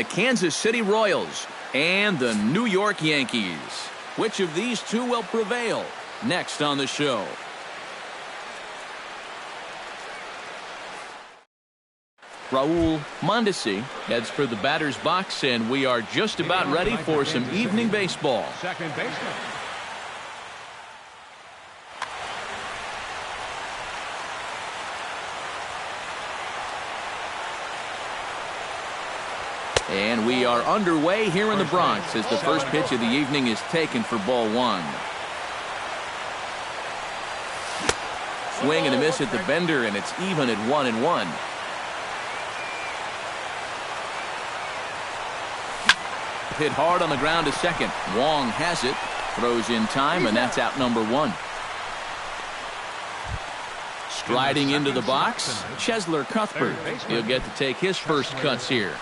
the Kansas City Royals and the New York Yankees. Which of these two will prevail? Next on the show. Raul Mondesi heads for the batter's box, and we are just about ready for some evening baseball. Second baseman. And we are underway here in the Bronx as the first pitch of the evening is taken for ball one. Swing and a miss at the bender, and it's even at 1-1. Hit hard on the ground to second. Wong has it. Throws in time, and that's out number one. Striding into the box, Chesler Cuthbert. He'll get to take his first cuts here.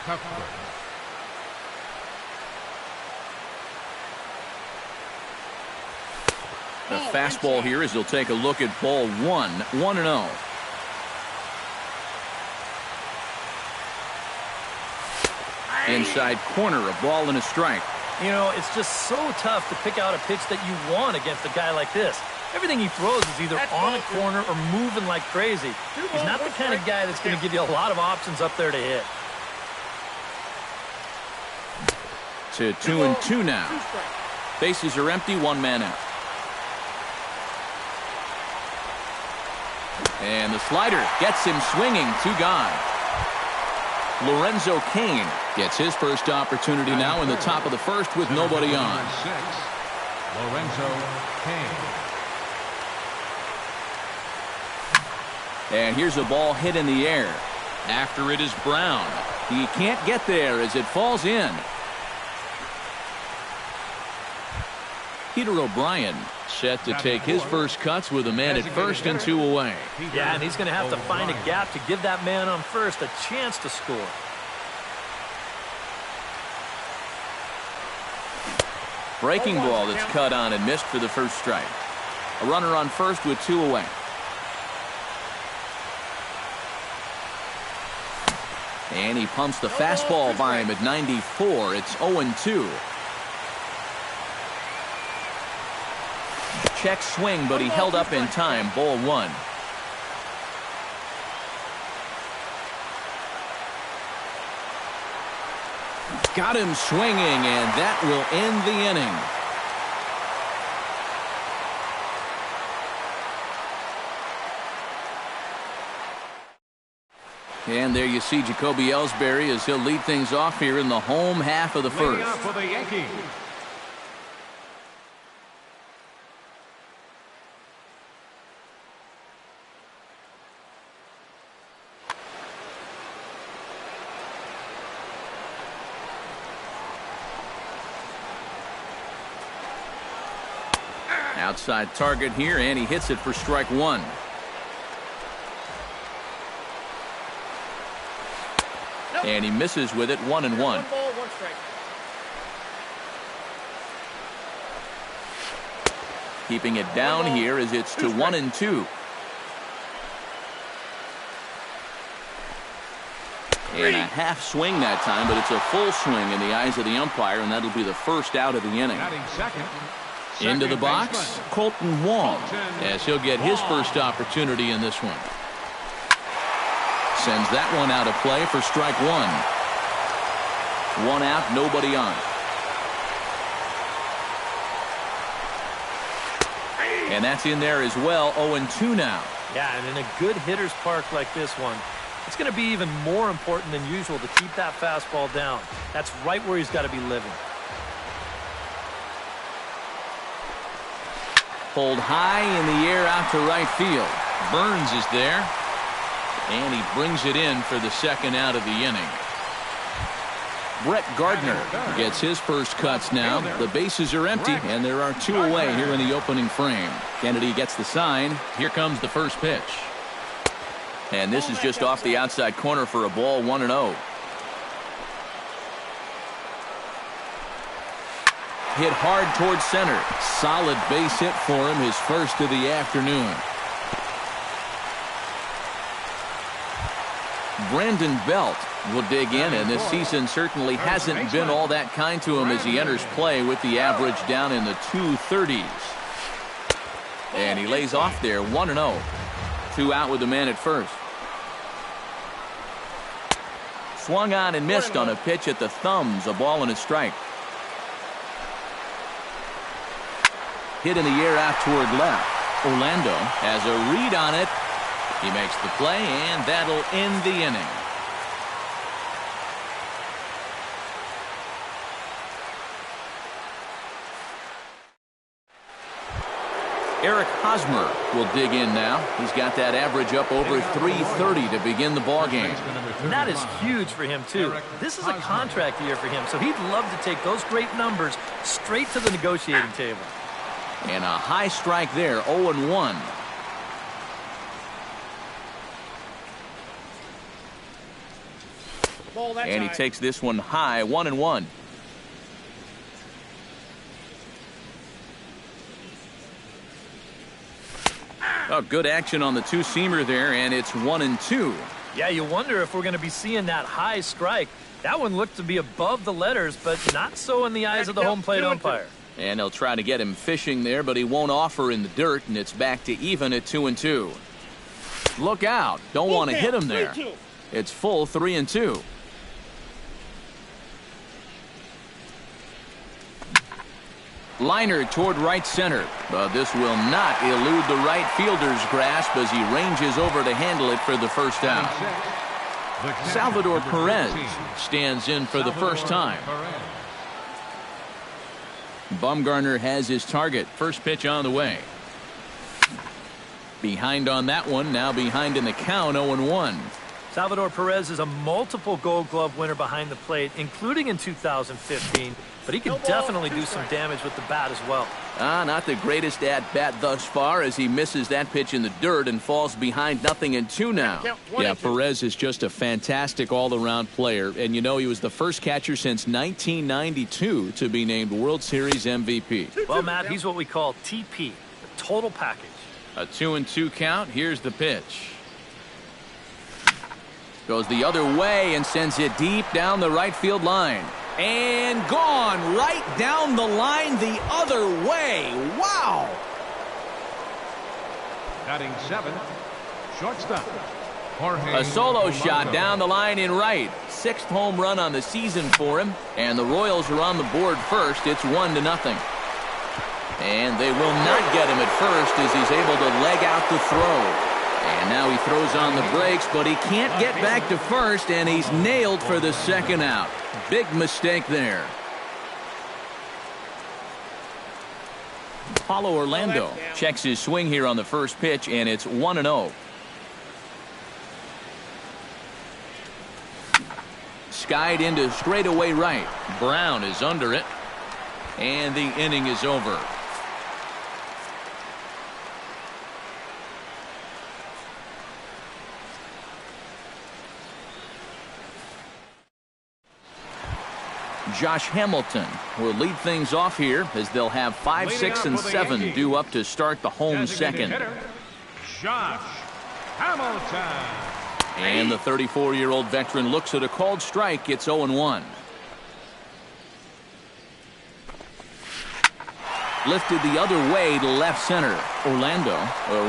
The fastball here as he'll take a look at ball one, 1-0. Inside corner, a ball and a strike. You know, it's just so tough to pick out a pitch that you want against a guy like this. Everything he throws is either on a corner or moving like crazy. He's not the kind of guy that's going to give you a lot of options up there to hit. To 2-2 now. Bases are empty, one man out. And the slider gets him swinging, two gone. Lorenzo Cain gets his first opportunity now in the top of the first with nobody on. Lorenzo Cain. And here's a ball hit in the air. After it is Brown. He can't get there as it falls in. Peter O'Brien set to take his first cuts with a man at first and two away. Yeah, and he's going to have to find a gap to give that man on first a chance to score. Breaking ball that's cut on and missed for the first strike. A runner on first with two away. And he pumps the fastball by him at 94. It's 0-2. Check swing, but he held up in time. Ball one. Got him swinging, and that will end the inning. And there you see Jacoby Ellsbury as he'll lead things off here in the home half of the first. For the Yankees. Outside target here, and he hits it for strike one. And he misses with it, 1-1. Keeping it down here as it's to 1-2. And a half swing that time, but it's a full swing in the eyes of the umpire, and that'll be the first out of the inning. Into the box, Colton Wong, as he'll get his first opportunity in this one. Sends that one out of play for strike one. One out, nobody on. And that's in there as well, 0-2 now. Yeah, and in a good hitter's park like this one, it's going to be even more important than usual to keep that fastball down. That's right where he's got to be living. Pulled high in the air out to right field. Burns is there. And he brings it in for the second out of the inning. Brett Gardner gets his first cuts now. The bases are empty, and there are two away here in the opening frame. Kennedy gets the sign. Here comes the first pitch. And this is just off the outside corner for a ball, 1-0. Hit hard towards center. Solid base hit for him, his first of the afternoon. Brandon Belt will dig in, and this season certainly hasn't been all that kind to him as he enters play with the average down in the 230s. And he lays off there, 1-0. 2 out with the man at first. Swung on and missed on a pitch at the thumbs, a ball and a strike. Hit in the air out toward left. Orlando has a read on it. He makes the play, and that'll end the inning. Eric Hosmer will dig in now. He's got that average up over 330 to begin the ball game. And that is huge for him, too. This is a contract year for him, so he'd love to take those great numbers straight to the negotiating table. And a high strike there, 0-1. And he takes this one high, 1-1. Oh, good action on the two-seamer there, and it's 1-2. Yeah, you wonder if we're going to be seeing that high strike. That one looked to be above the letters, but not so in the eyes of the home plate umpire. And they'll try to get him fishing there, but he won't offer in the dirt, and it's back to even at 2-2. Look out. Don't want to hit him there. It's full 3-2. Liner toward right center, but this will not elude the right fielder's grasp as he ranges over to handle it for the first out. Salvador Perez stands in for the first time. Bumgarner has his target. First pitch on the way. Behind on that one, now behind in the count, 0-1. Salvador Perez is a multiple Gold Glove winner behind the plate, including in 2015, but he can definitely do some damage with the bat as well. Not the greatest at-bat thus far as he misses that pitch in the dirt and falls behind 0-2 now. Yeah, Perez is just a fantastic all-around player, and you know he was the first catcher since 1992 to be named World Series MVP. Well, Matt, he's what we call TP, the total package. A 2-2 count. Here's the pitch. Goes the other way and sends it deep down the right field line. And gone right down the line the other way. Wow. Batting 7, shortstop. A solo shot down the line in right. 6th home run on the season for him. And the Royals are on the board first. It's 1-0. And they will not get him at first as he's able to leg out the throw. And now he throws on the brakes, but he can't get back to first, and he's nailed for the second out. Big mistake there. Paulo Orlando checks his swing here on the first pitch, and it's 1-0. Skied into straightaway right. Brown is under it, and the inning is over. Josh Hamilton will lead things off here as they'll have 5, 6, and 7 due up to start the home second. Josh Hamilton. And the 34-year-old veteran looks at a called strike. It's 0-1. Lifted the other way to left center. Orlando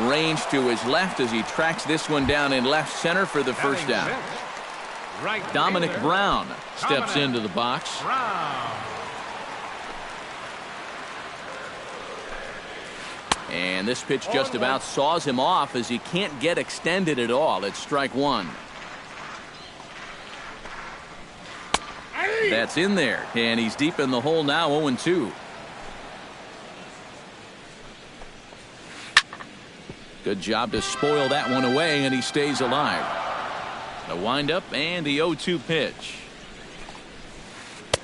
arranged to his left as he tracks this one down in left center for the first out. Dominic Brown steps into the box. And this pitch just about saws him off as he can't get extended at all. It's strike one. That's in there, and he's deep in the hole now, 0-2. Good job to spoil that one away, and he stays alive. A windup and the 0-2 pitch.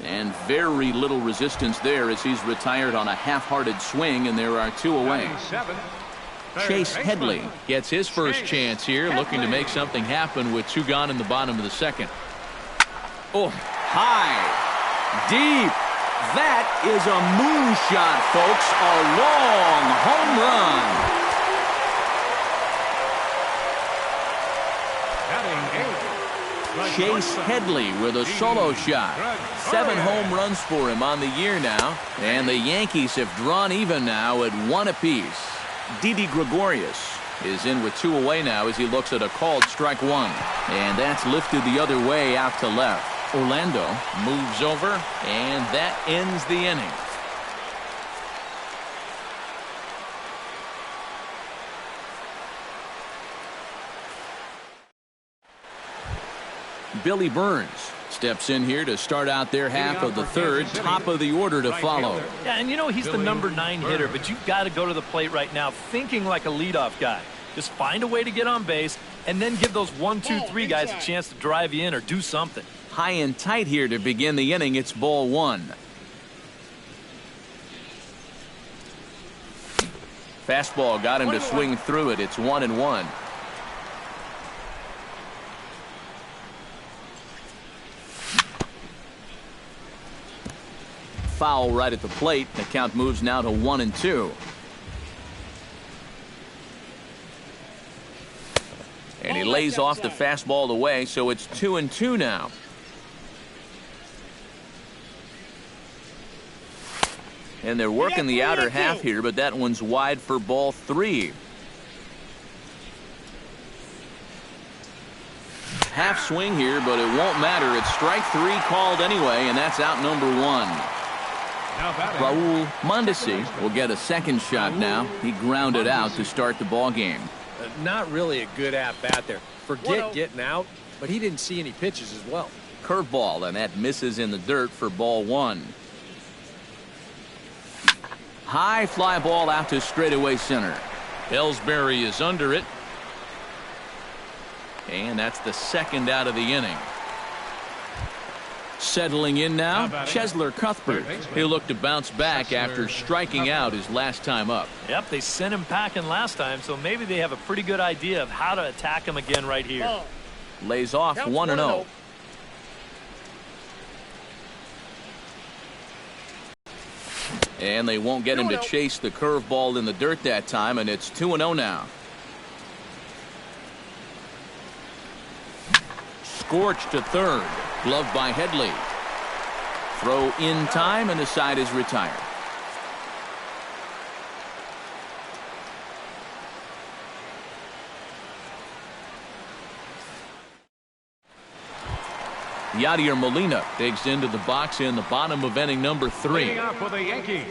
And very little resistance there as he's retired on a half-hearted swing, and there are 2 away. Chase Headley gets his first chance here, looking to make something happen with 2 gone in the bottom of the second. Oh, high, deep. That is a moonshot, folks. A long home run. Chase Headley with a solo shot. 7 home runs for him on the year now, and the Yankees have drawn even now at 1 apiece. Didi Gregorius is in with 2 away now as he looks at a called strike 1, and that's lifted the other way out to left. Orlando moves over, and that ends the inning. Billy Burns steps in here to start out their half of the third, top of the order to follow. Yeah, and you know he's the number 9 hitter, but you've got to go to the plate right now thinking like a leadoff guy. Just find a way to get on base and then give those 1, 2, 3 guys a chance to drive you in or do something. High and tight here to begin the inning. It's ball 1. Fastball got him to swing through it. It's 1-1. Foul right at the plate. The count moves now to 1-2. And he lays off the fastball away, so it's 2-2 now. And they're working the outer half here, but that one's wide for ball 3. Half swing here, but it won't matter. It's strike 3 called anyway, and that's out number 1. Raul Mondesi will get a second shot now. He grounded out to start the ball game. Not really a good at-bat there. Forget getting out, but he didn't see any pitches as well. Curveball, and that misses in the dirt for ball 1. High fly ball out to straightaway center. Ellsbury is under it. And that's the second out of the inning. Settling in now, Chesler Cuthbert. He'll look to bounce back after striking out his last time up. Yep, they sent him packing last time, so maybe they have a pretty good idea of how to attack him again right here. Lays off 1-0. And they won't get him to chase the curveball in the dirt that time, and it's 2-0 now. Scorched to third. Gloved by Headley. Throw in time, and the side is retired. Yadier Molina digs into the box in the bottom of inning number 3. For the Yankees,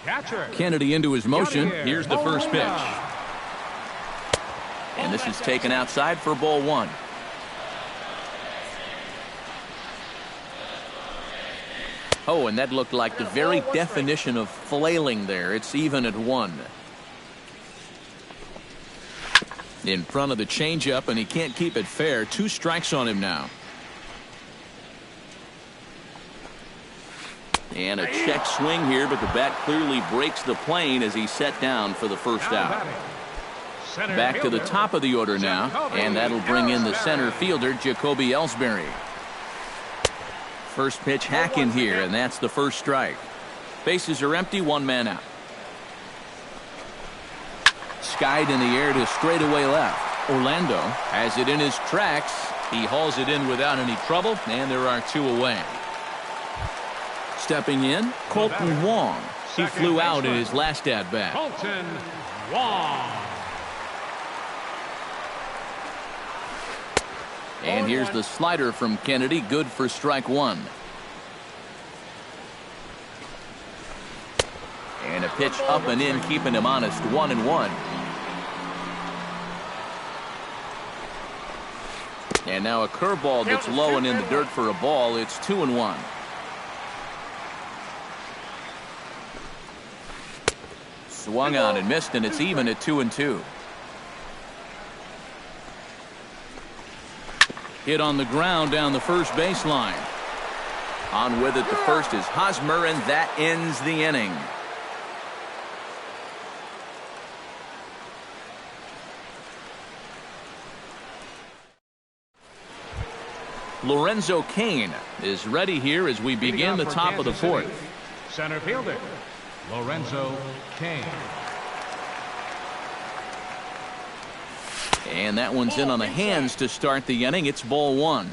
catcher Kennedy into his motion. Here's the first pitch. And this is taken outside for ball 1. Oh, and that looked like the very definition of flailing there. It's even at 1. In front of the changeup, and he can't keep it fair. 2 strikes on him now. And a check swing here, but the bat clearly breaks the plane as he's set down for the first out. Back to the top of the order now, and that'll bring in the center fielder, Jacoby Ellsbury. First pitch hack in here, and that's the first strike. Bases are empty, 1 man out. Skied in the air to straightaway left. Orlando has it in his tracks. He hauls it in without any trouble, and there are 2 away. Stepping in, Colton Wong. He flew out in his last at-bat. Colton Wong. And here's the slider from Kennedy, good for strike 1. And a pitch up and in, keeping him honest, 1-1. And now a curveball that's low and in the dirt for a ball. It's 2-1. Swung on and missed, and it's even at 2-2. Hit on the ground down the first baseline. On with it, the first is Hosmer, and that ends the inning. Lorenzo Cain is ready here as we begin the top of the 4th. Center fielder, Lorenzo Cain. And that one's in on the hands to start the inning. It's ball one.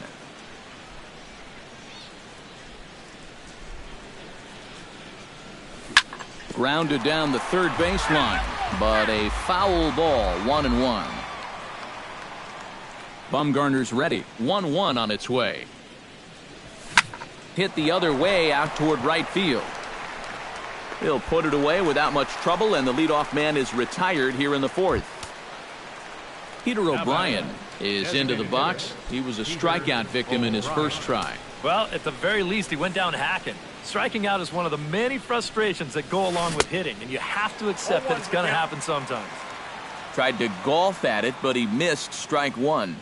Grounded down the third baseline, but a foul ball, 1-1. Bumgarner's ready, 1-1 on its way. Hit the other way out toward right field. He'll put it away without much trouble, and the leadoff man is retired here in the fourth. Peter O'Brien is into the box. He was a strikeout victim in his first try. Well, at the very least, he went down hacking. Striking out is one of the many frustrations that go along with hitting, and you have to accept that it's going to happen sometimes. Tried to golf at it, but he missed strike one.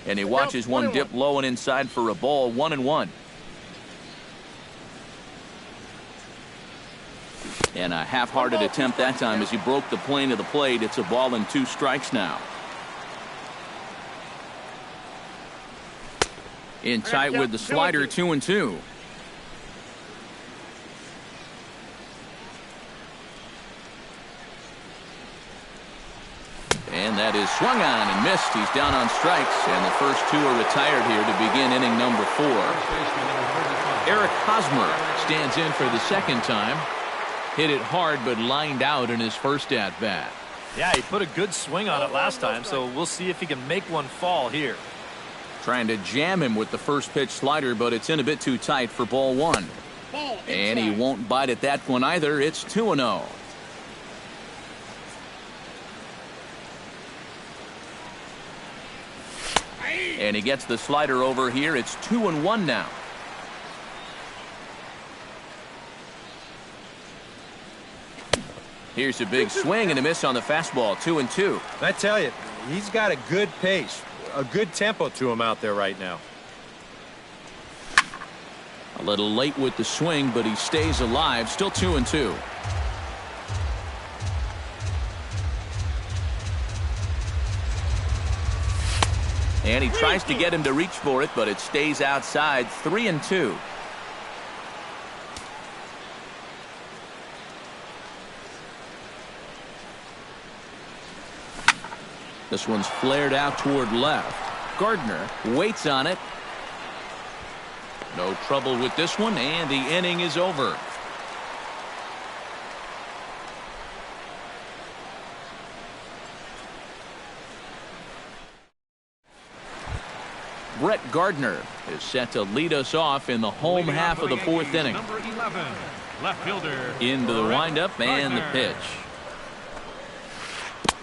And he watches one dip low and inside for a ball, 1-1. And a half-hearted attempt that time as he broke the plane of the plate. It's a ball and 2 strikes now. In tight with the slider, 2-2. And that is swung on and missed. He's down on strikes, and the first 2 are retired here to begin inning number 4. Eric Hosmer stands in for the second time. Hit it hard, but lined out in his first at-bat. Yeah, he put a good swing on it last time, so we'll see if he can make one fall here. Trying to jam him with the first pitch slider, but it's in a bit too tight for ball 1. And he won't bite at that one either. It's 2-0. And he gets the slider over here. It's 2-1 now. Here's a big swing and a miss on the fastball, 2-2. I tell you, he's got a good pace, a good tempo to him out there right now. A little late with the swing, but he stays alive. Still 2-2. And he tries to get him to reach for it, but it stays outside. 3-2. This one's flared out toward left. Gardner waits on it. No trouble with this one, and the inning is over. Brett Gardner is set to lead us off in the home half of the fourth inning. Number 11, left fielder. Into the windup and the pitch.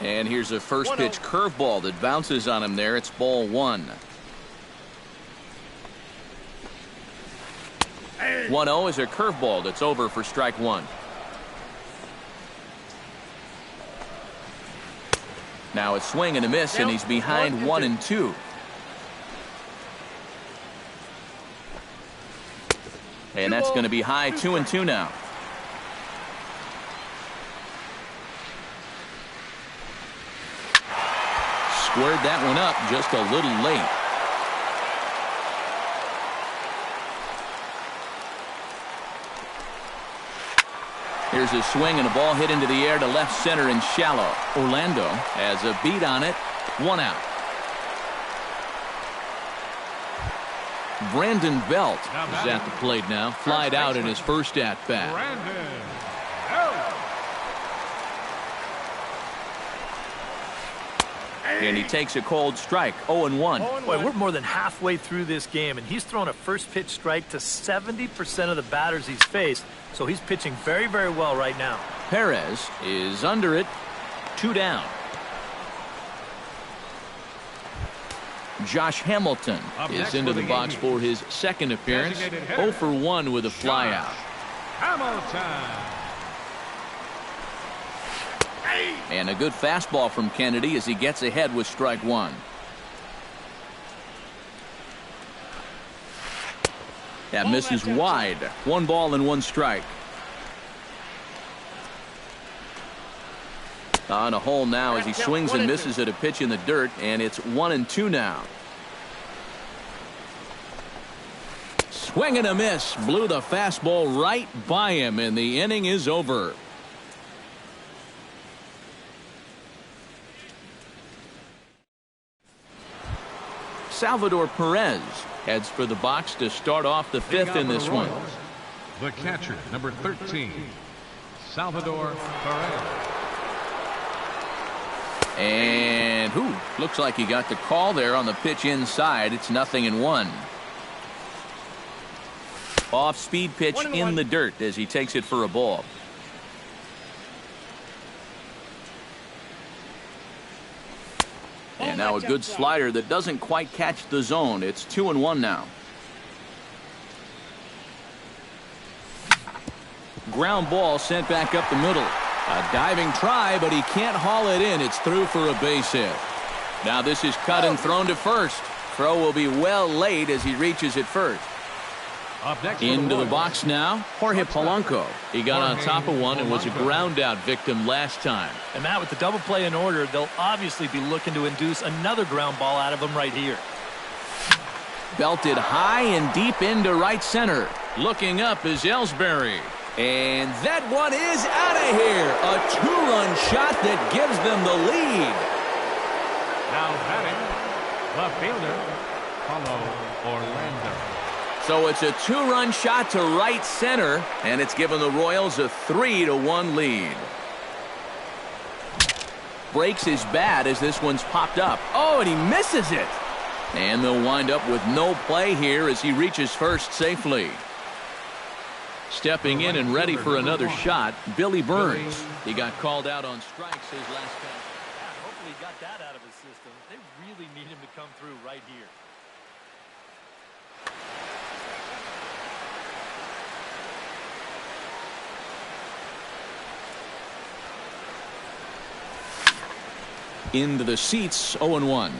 And here's a first pitch curveball that bounces on him there. It's ball 1. 1-0 is a curveball that's over for strike 1. Now a swing and a miss, and he's behind 1-2. And that's going to be high, 2-2 now. Squared that one up just a little late. Here's a swing and a ball hit into the air to left center and shallow. Orlando has a beat on it. 1 out. Brandon Belt is at the plate now. Flied out in his first at-bat. And he takes a cold strike, 0-1. Boy, we're more than halfway through this game, and he's thrown a first pitch strike to 70% of the batters he's faced, so he's pitching very, very well right now. Perez is under it, 2 down. Josh Hamilton is into the box for his second appearance. 0 for 1 with a flyout. Hamilton. And a good fastball from Kennedy as he gets ahead with strike 1. That misses wide. 1 ball and 1 strike. On a hole now as he swings and misses at a pitch in the dirt, and it's 1-2 now. Swing and a miss. Blew the fastball right by him, and the inning is over. Salvador Perez heads for the box to start off the fifth in this one. The catcher, number 13, Salvador Perez. And looks like he got the call there on the pitch inside. It's 0-1. Off-speed pitch in the dirt as he takes it for a ball. And now a good slider that doesn't quite catch the zone. It's 2-1 now. Ground ball sent back up the middle. A diving try, but he can't haul it in. It's through for a base hit. Now this is cut and thrown to first. Throw will be well late as he reaches it first. Into the box now, Jorge Polanco. He got on top of one and was a ground out victim last time. And Matt, with the double play in order, they'll obviously be looking to induce another ground ball out of him right here. Belted high and deep into right center. Looking up is Ellsbury. And that one is out of here. A two-run shot that gives them the lead. Now batting, left fielder, Paulo Orlando. So it's a two-run shot to right center, and it's given the Royals a 3-1 lead. Breaks his bat as this one's popped up. Oh, and he misses it. And they'll wind up with no play here as he reaches first safely. Stepping in and ready for another shot, Billy Burns. He got called out on strikes his last time. Yeah, hopefully he got that out of his system. They really need him to come through right here. Into the seats, 0-1.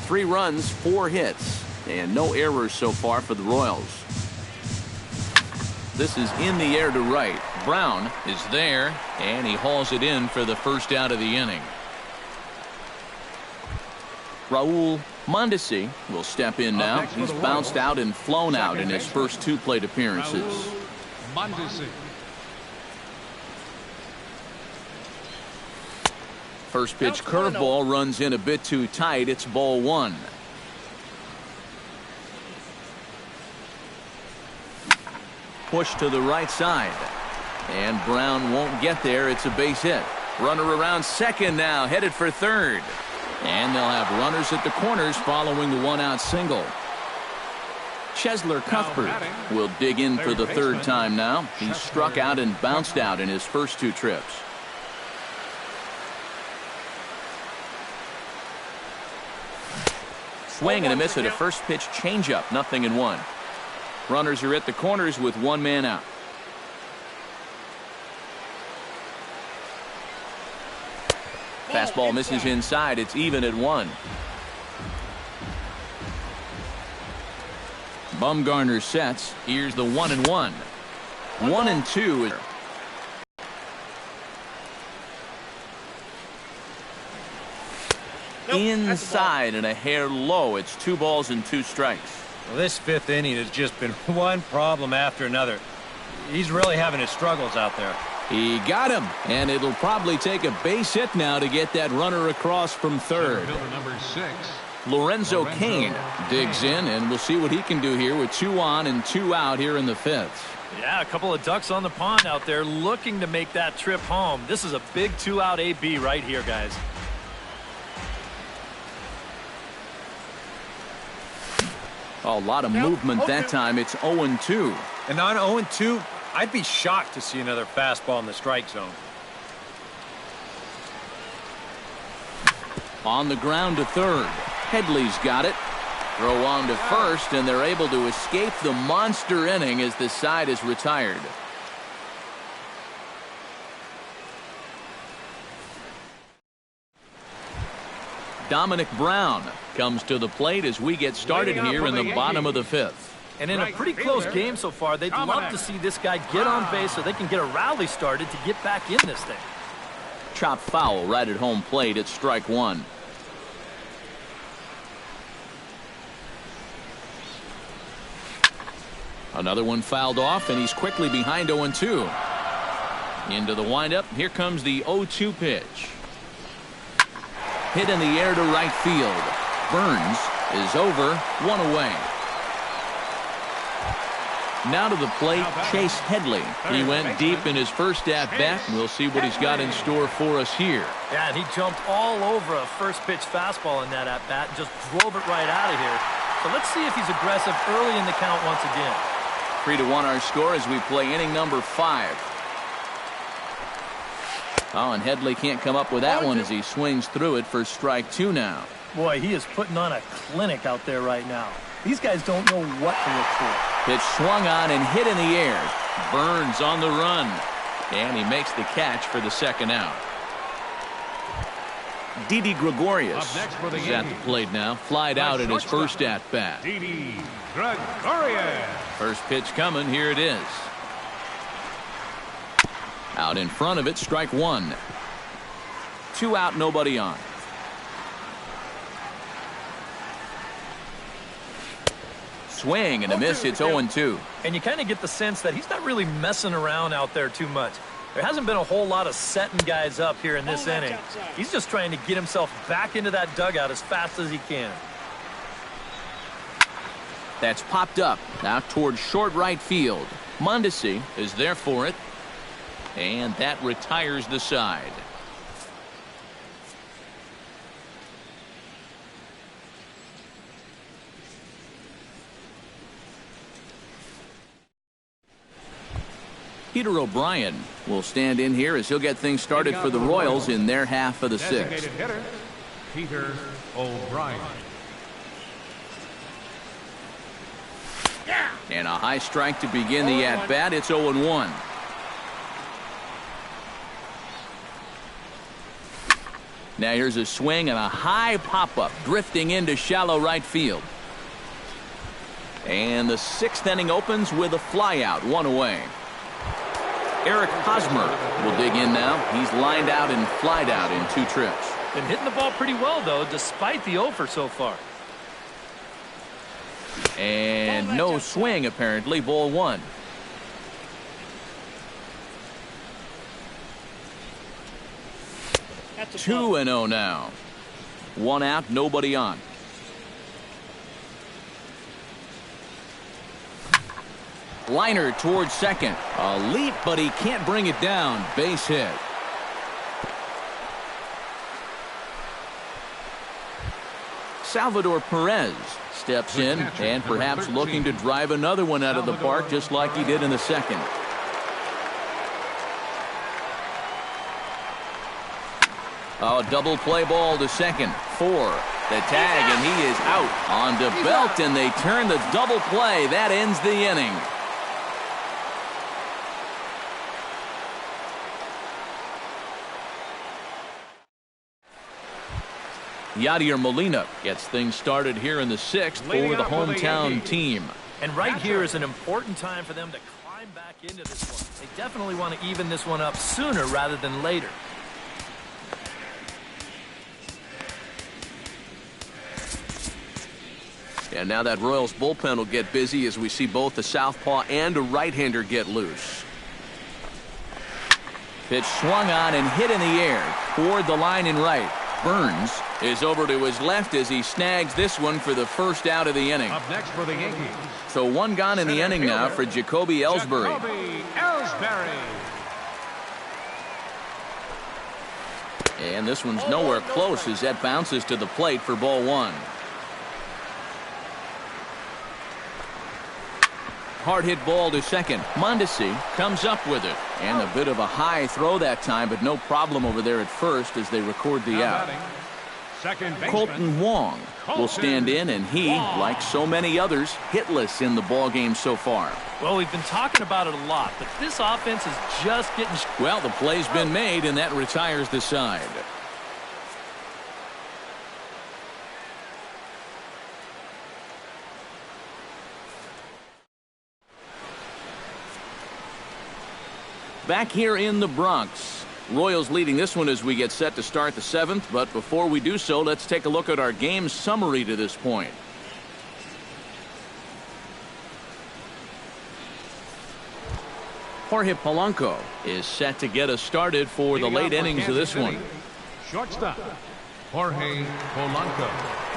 3 runs, 4 hits, and no errors so far for the Royals. This is in the air to right. Brown is there, and he hauls it in for the first out of the inning. Raul Mondesi will step in now. He's bounced out and flown out in his first 2 plate appearances. First pitch curveball runs in a bit too tight. It's ball 1. Push to the right side. And Brown won't get there. It's a base hit. Runner around second now, headed for third. And they'll have runners at the corners following the 1-out single. Cheslor Cuthbert will dig in for the 3rd time now. He's struck out and bounced out in his first 2 trips. Swing and a miss at a first pitch changeup. 0-1. Runners are at the corners with 1 man out. Fastball misses inside. It's even at 1. Bumgarner sets. Here's the 1-1. 1-2. Inside and a hair low. It's 2 balls and 2 strikes. Well, this 5th inning has just been one problem after another. He's really having his struggles out there. He got him, and it'll probably take a base hit now to get that runner across from third. Number 6. Lorenzo Cain digs in, and we'll see what he can do here with 2 on and 2 out here in the 5th. Yeah, a couple of ducks on the pond out there looking to make that trip home. This is a big 2-out AB right here, guys. A lot of movement that time. It's 0-2. And on 0-2, I'd be shocked to see another fastball in the strike zone. On the ground to third. Headley's got it. Throw on to first, and they're able to escape the monster inning as the side is retired. Dominic Brown comes to the plate as we get started here in the bottom of the 5th. And in a pretty close game so far, they'd love to see this guy get on base so they can get a rally started to get back in this thing. Chop foul right at home plate. It's strike 1. Another one fouled off, and he's quickly behind 0-2. Into the windup. Here comes the 0-2 pitch. Hit in the air to right field. Burns is over, 1 away. Now to the plate, Chase Headley. He went deep in his first at-bat, and we'll see what he's got in store for us here. Yeah, and he jumped all over a first-pitch fastball in that at-bat and just drove it right out of here. So let's see if he's aggressive early in the count once again. 3-1 our score as we play inning number 5. Oh, and Headley can't come up with that one as he swings through it for strike 2 now. Boy, he is putting on a clinic out there right now. These guys don't know what to look for. Pitch swung on and hit in the air. Burns on the run. And he makes the catch for the second out. Didi Gregorius is at the plate now. Flied out at his first at-bat. Didi Gregorius. First pitch coming. Here it is. Out in front of it, strike 1. 2 out, nobody on. Swing and a miss. It's 0-2. And you kind of get the sense that he's not really messing around out there too much. There hasn't been a whole lot of setting guys up here in this inning. He's just trying to get himself back into that dugout as fast as he can. That's popped up out towards short right field. Mondesi is there for it. And that retires the side. Peter O'Brien will stand in here as he'll get things started for the Royals in their half of the 6th. Designated hitter, Peter O'Brien. And a high strike to begin the at-bat. It's 0-1. Now here's a swing and a high pop-up drifting into shallow right field. And the 6th inning opens with a flyout, 1 away. Eric Hosmer will dig in now. He's lined out and flied out in 2 trips. Been hitting the ball pretty well, though, despite the offer so far. And no swing, apparently. Ball 1. That's 2-0 now. 1 out, nobody on. Liner towards second. A leap, but he can't bring it down. Base hit. Salvador Perez steps in and perhaps looking to drive another one out of the park just like he did in the second. Oh, double play ball to second. 4. The tag, and he is out on to Belt, and they turn the double play. That ends the inning. Yadier Molina gets things started here in the 6th for the hometown team. And right here is an important time for them to climb back into this one. They definitely want to even this one up sooner rather than later. And now that Royals bullpen will get busy as we see both the southpaw and a right-hander get loose. Pitch swung on and hit in the air toward the line in right. Burns is over to his left as he snags this one for the first out of the inning. Up next for the Yankees. So 1 gone in the inning now for Jacoby Ellsbury. Jacoby Ellsbury. And this one's nowhere close as that bounces to the plate for ball 1. Hard hit ball to second. Mondesi comes up with it. And a bit of a high throw that time, but no problem over there at first as they record the out. Colton Wong will stand in, and he, like so many others, hitless in the ball game so far. Well, we've been talking about it a lot, but this offense is just getting... Well, the play's been made, and that retires the side. Back here in the Bronx, Royals leading this one as we get set to start the 7th. But before we do so, let's take a look at our game summary to this point. Jorge Polanco is set to get us started for the late innings of this one. Shortstop, Jorge Polanco.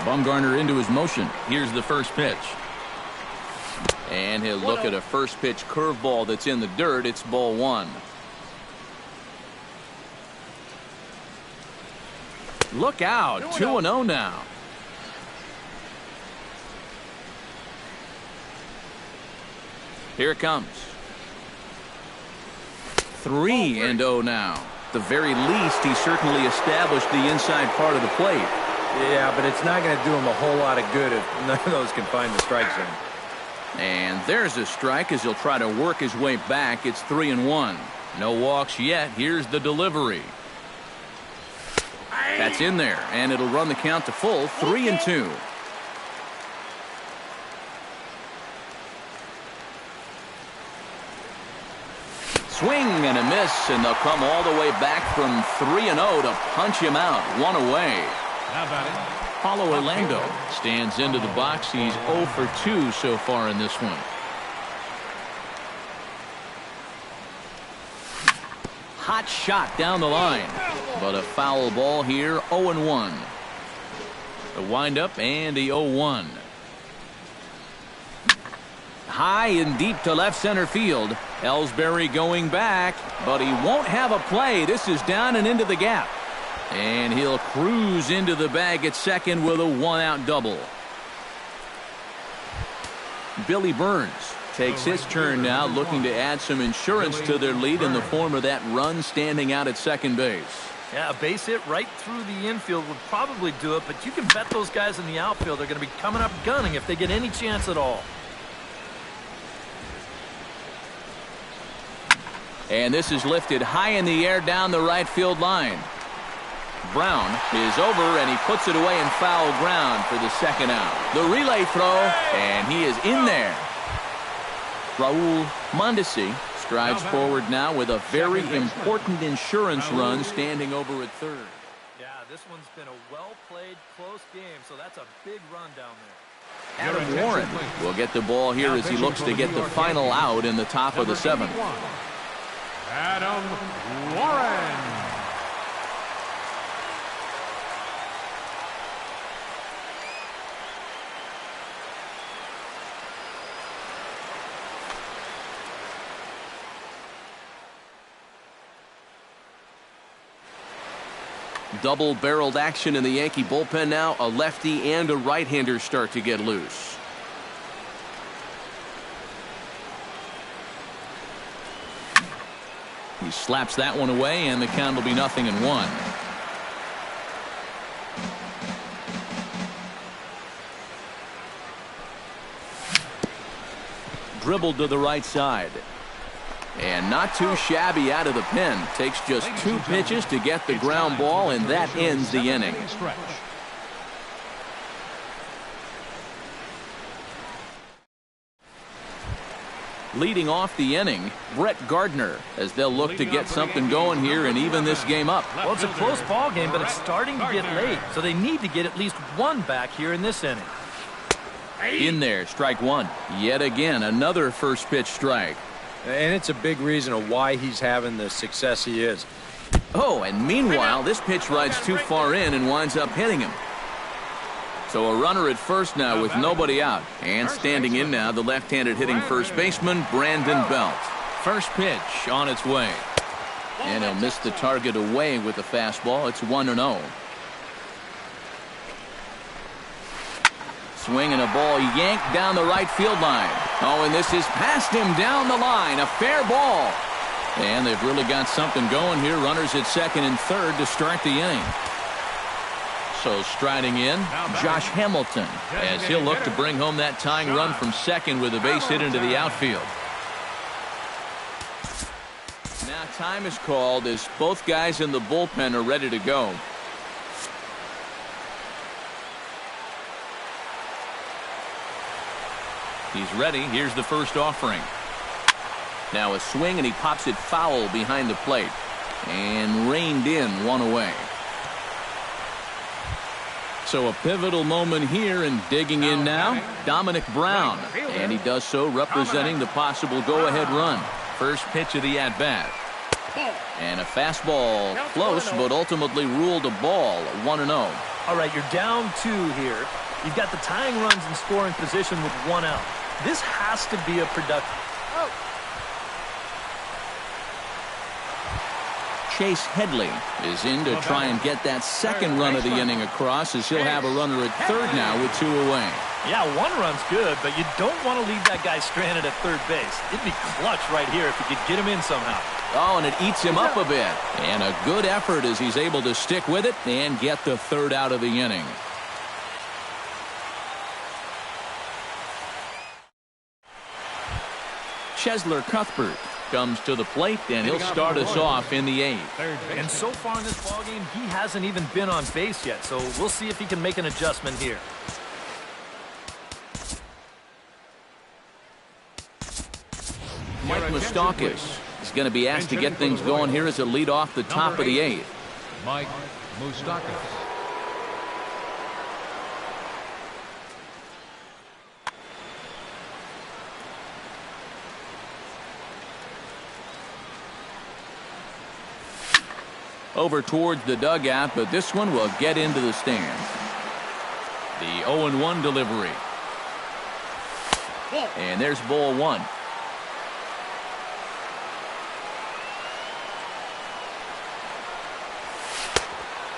Bumgarner into his motion. Here's the first pitch. And he'll look at a first pitch curveball that's in the dirt. It's ball one. Look out. 2-0 now. Here it comes. 3-0 now. At the very least, he certainly established the inside part of the plate. Yeah, but it's not going to do him a whole lot of good if none of those can find the strike zone. And there's a strike as he'll try to work his way back. It's 3-1. No walks yet. Here's the delivery. That's in there, and it'll run the count to full. 3-2. Swing and a miss, and they'll come all the way back from 3-0 to punch him out. One away. Now batting. Paulo Orlando stands into the box. He's 0 for 2 so far in this one. Hot shot down the line, but a foul ball here. 0-1. The windup and the 0-1. High and deep to left center field. Ellsbury going back, but he won't have a play. This is down and into the gap. And he'll cruise into the bag at second with a one-out double. Billy Burns takes his turn now, looking to add some insurance to their lead in the form of that run standing out at second base. Yeah, a base hit right through the infield would probably do it, but you can bet those guys in the outfield are going to be coming up gunning if they get any chance at all. And this is lifted high in the air down the right field line. Brown is over, and he puts it away in foul ground for the second out. The relay throw, and he is in there. Raul Mondesi strides forward now with a very important insurance run standing over at third. Yeah, this one's been a well-played, close game, so that's a big run down there. Adam Warren will get the ball here as he looks to get the final out in the top of the seventh. Adam Warren. Double-barreled action in the Yankee bullpen now. A lefty and a right-hander start to get loose. He slaps that one away, and the count will be 0-1. Dribbled to the right side. And not too shabby out of the pen. Takes just 2 pitches to get the ground ball, and that ends the inning. Leading off the inning, Brett Gardner, as they'll look to get something going here and even this game up. Well, it's a close ball game, but it's starting to get late, so they need to get at least one back here in this inning. In there, strike one. Yet again, another first pitch strike. And it's a big reason of why he's having the success he is. Oh, and meanwhile, this pitch rides too far in and winds up hitting him. So a runner at first now with nobody out. And standing in now, the left-handed hitting first baseman, Brandon Belt. First pitch on its way. And he'll miss the target away with the fastball. It's 1-0. Swing and a ball yanked down the right field line. Oh, and this is past him down the line. A fair ball. And they've really got something going here. Runners at second and third to start the inning. So striding in, Josh Hamilton, as he'll look to bring home that tying run from second with a base hit into the outfield. Now time is called as both guys in the bullpen are ready to go. He's ready. Here's the first offering. Now a swing, and he pops it foul behind the plate. And reined in, one away. So a pivotal moment here, and digging in now, Dominic Brown. And he does so representing the possible go-ahead run. First pitch of the at-bat. And a fastball close, but ultimately ruled a ball, 1-0. All right, you're down 2 here. You've got the tying runs in scoring position with 1 out. This has to be a productive. Chase Headley is in to try and get that second run of the inning across, as he'll have a runner at third now with 2 away. Yeah, 1 run's good, but you don't want to leave that guy stranded at third base. It'd be clutch right here if you could get him in somehow. Oh, and it eats him up a bit. And a good effort as he's able to stick with it and get the third out of the inning. Chesler Cuthbert comes to the plate, and he'll start us off in the 8th. And so far in this ballgame, he hasn't even been on base yet, so we'll see if he can make an adjustment here. Mike Moustakas is going to be asked to get things going here as a lead off the top of the 8th. Mike Moustakas. Over towards the dugout, but this one will get into the stands. The 0-1 delivery. And there's ball 1.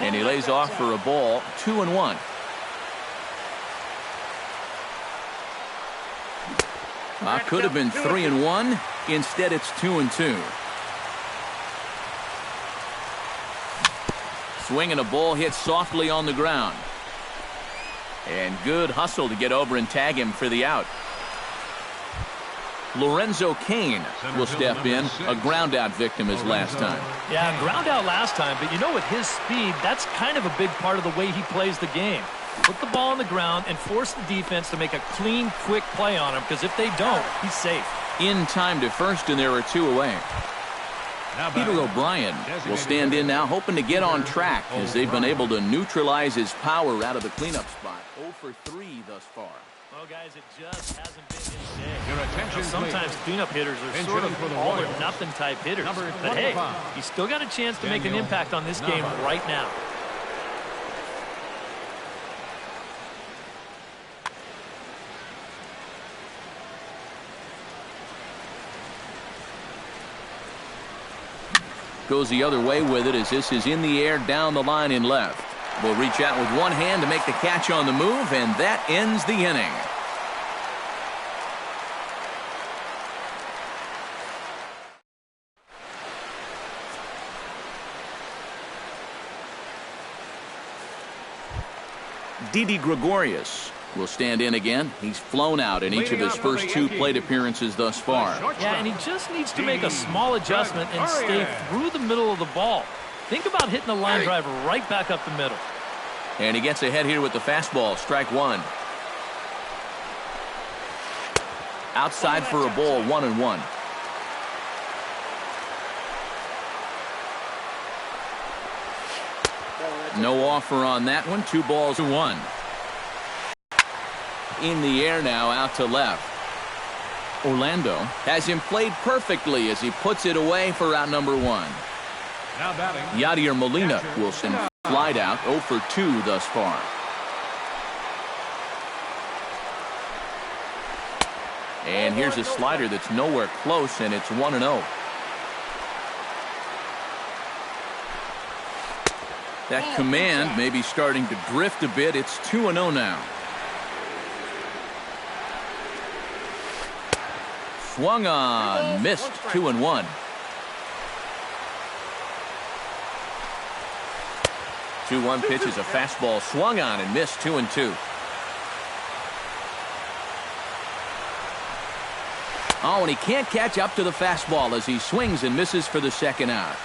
And he lays off for a ball, 2-1. Could have been 3-1. Instead, it's 2-2. Swing and a ball hit softly on the ground. And good hustle to get over and tag him for the out. Lorenzo Cain will step in, a ground out victim his last time. Yeah, ground out last time, but you know, with his speed, that's kind of a big part of the way he plays the game. Put the ball on the ground and force the defense to make a clean, quick play on him, because if they don't, he's safe. In time to first, and there are 2 away. Peter O'Brien will stand in now, hoping to get on track as they've been able to neutralize his power out of the cleanup spot. 0 for 3 thus far. Well, guys, it just hasn't been his day. Your attention, sometimes please. cleanup hitters are Injured sort of for the all or Royals. nothing type hitters. Number But hey, 25. he's still got a chance to make an Daniel impact on this game Nava. right now. Goes the other way with it as this is in the air down the line in left. Will reach out with one hand to make the catch on the move, and that ends the inning. Didi Gregorius will stand in again. He's flown out in each of his first 2 plate appearances thus far. Yeah, and he just needs to make a small adjustment and stay through the middle of the ball. Think about hitting the line drive right back up the middle. And he gets ahead here with the fastball, strike 1. Outside for a ball, 1-1. No offer on that one, 2 balls to 1. In the air now, out to left. Orlando has him played perfectly as he puts it away for out number 1. Now batting. Yadier Molina will send flied out, 0 for 2 thus far. And here's a slider that's nowhere close, and it's 1-0. That command may be starting to drift a bit. It's 2-0 now. Swung on, missed, 2-1. 2-1 pitch is a fastball swung on and missed, 2-2. Oh, and he can't catch up to the fastball as he swings and misses for the second out.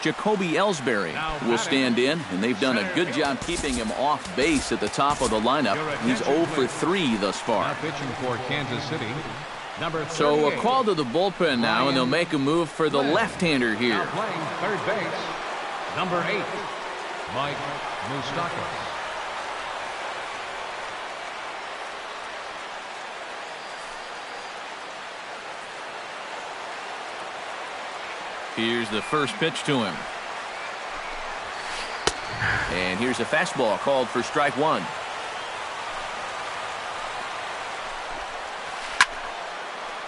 Jacoby Ellsbury will stand in, and they've done a good job keeping him off base at the top of the lineup. He's 0 for 3 thus far. Now pitching for Kansas City. Number 38. So a call to the bullpen now, and they'll make a move for the left-hander here. Now playing third base. Number 8, Mike Moustakas. Here's the first pitch to him. And here's a fastball called for strike one.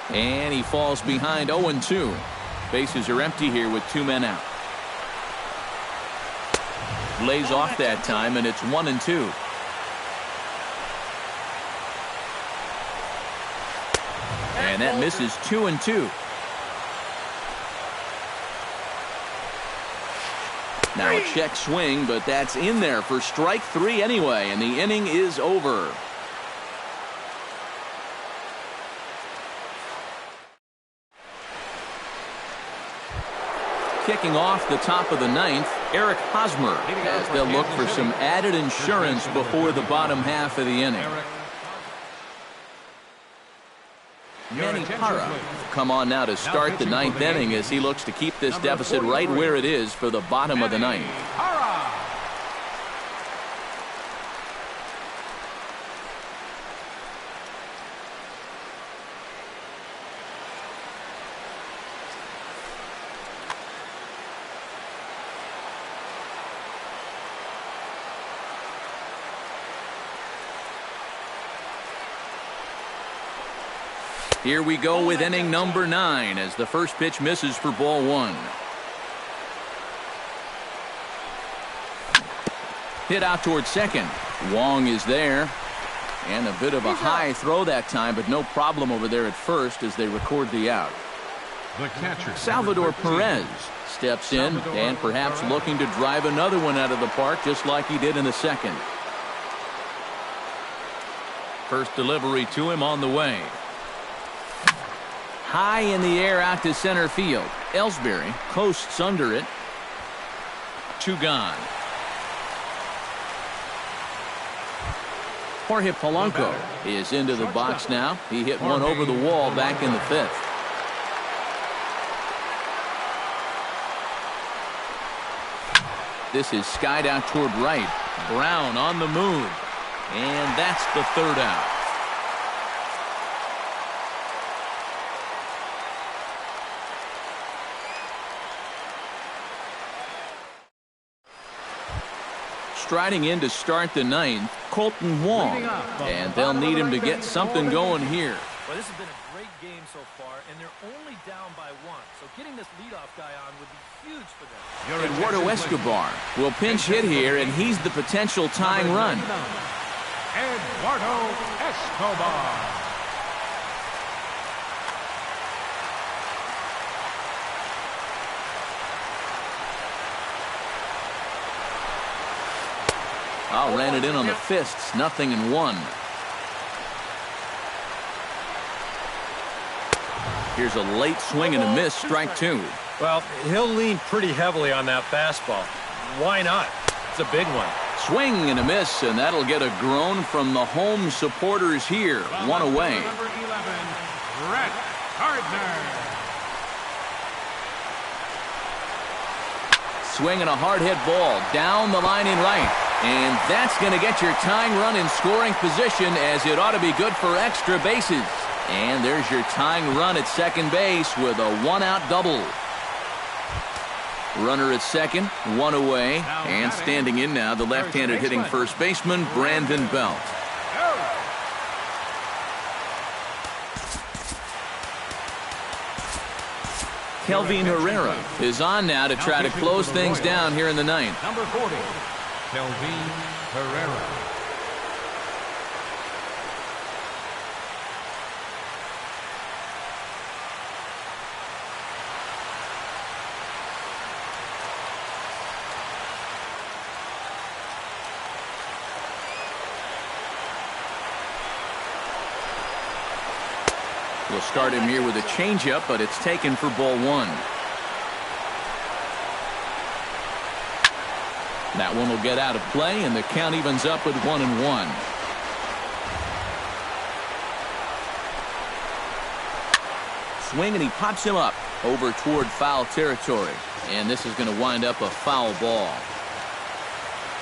And he falls behind 0-2. Bases are empty here with 2 men out. Lays off that time, and it's 1-2. And that misses 2-2. Now a check swing, but that's in there for strike 3 anyway, and the inning is over. Kicking off the top of the 9th, Eric Hosmer, as they'll look for some added insurance before the bottom half of the inning. Manny Parra come on now to start the 9th inning as he looks to keep this deficit right where it is for the bottom of the 9th. Here we go with inning number 9 as the first pitch misses for ball 1. Hit out towards second. Wong is there. And a bit of a high throw that time, but no problem over there at first as they record the out. The catcher, Salvador Perez steps in and perhaps looking to drive another one out of the park just like he did in the second. First delivery to him on the way. High in the air out to center field. Ellsbury coasts under it. 2 gone. Jorge Polanco is into the box now. He hit one over the wall back in the 5th. This is skied out toward right. Brown on the move. And that's the 3rd out. Striding in to start the 9th, Colton Wong, and they'll need him to get something going here. Well, this has been a great game so far, and they're only down by 1, so getting this leadoff guy on would be huge for them. Eduardo Escobar will pinch hit here, and he's the potential tying run. Eduardo Escobar. Ran it in on the fists, 0-1. Here's a late swing and a miss, strike 2. Well, he'll lean pretty heavily on that fastball. Why not? It's a big one. Swing and a miss, and that'll get a groan from the home supporters here. 1 away. Number 11, Brett Gardner. Swinging a hard hit ball down the line in right. And that's going to get your tying run in scoring position, as it ought to be good for extra bases. And there's your tying run at second base with a 1-out double. Runner at second, 1 away. And standing in now, the left-handed hitting first baseman, Brandon Belt. Kelvin Herrera is on now to try to close things down here in the 9th. Number 40, Kelvin Herrera. We'll start him here with a changeup, but it's taken for ball 1. That one will get out of play, and the count evens up with 1-1. Swing, and he pops him up over toward foul territory. And this is going to wind up a foul ball.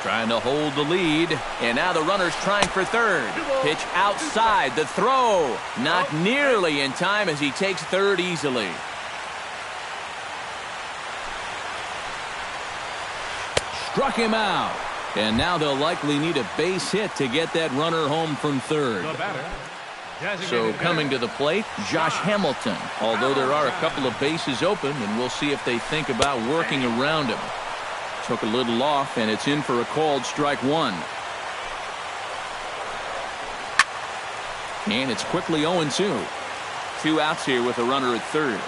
Trying to hold the lead, and now the runner's trying for third. Pitch outside, the throw not nearly in time as he takes third easily. struck him out. And now they'll likely need a base hit to get that runner home from third. The batter. So coming to the plate, Josh Hamilton. Although there are a couple of bases open, and we'll see if they think about working around him. Took a little off, and it's in for a called strike one. And it's quickly 0-2. 2 outs here with a runner at third.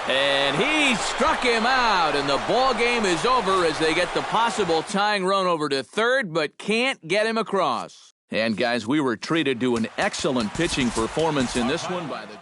And he struck him out, and the ball game is over as they get the possible tying run over to third, but can't get him across. And guys, we were treated to an excellent pitching performance in this one by the